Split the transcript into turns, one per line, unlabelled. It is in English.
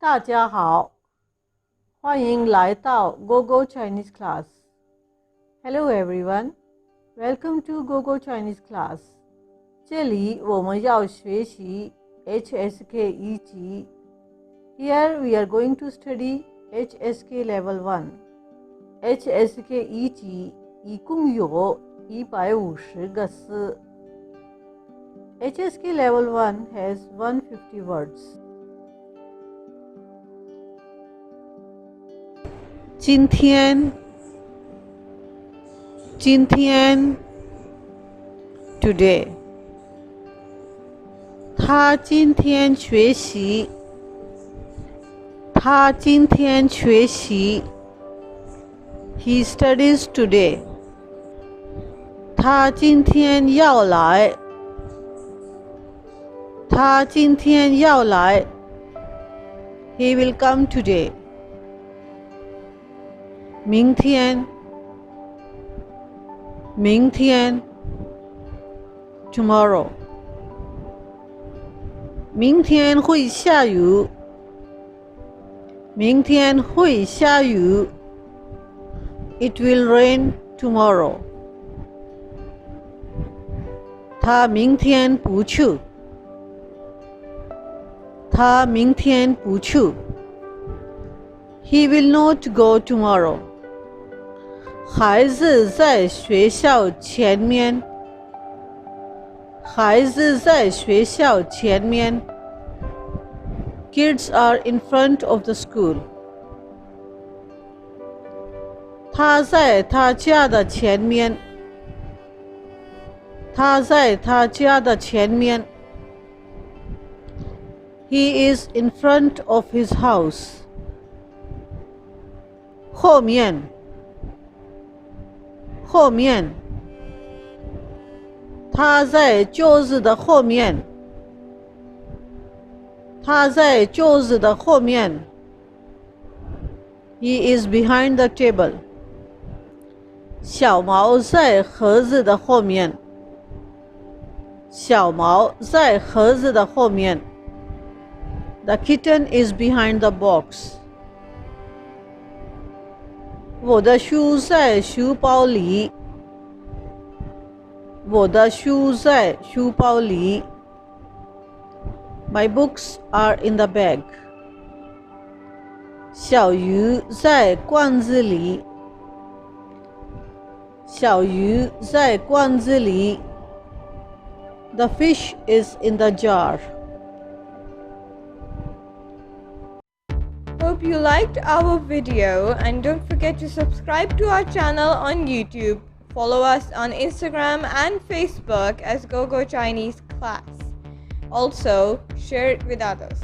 大家好，欢迎来到 GoGo Chinese Class. Hello everyone, welcome to GoGo Chinese Class. 这里我们要学习 HSK 一级。Here we are going to study HSK Level 1. HSK 一级一共有150个字。HSK Level 1 has 150 words. 今天 today 他今天学习 he studies today 他今天要来 he will come today 明天 tomorrow 明天会下雨 it will rain tomorrow 他明天不去 he will not go tomorrow 孩子在学校前面 kids are in front of the school 他在他家的前面 he is in front of his house 后面他在桌子的后面 he is behind the table 小毛在盒子的后面 the kitten is behind the box 我的书在书包里 My books are in the bag 小鱼在罐子里 The fish is in the jar.
Hope you liked our video and don't forget to subscribe to our channel on YouTube. Follow us on Instagram and Facebook as GoGo Chinese Class. Also, share it with others.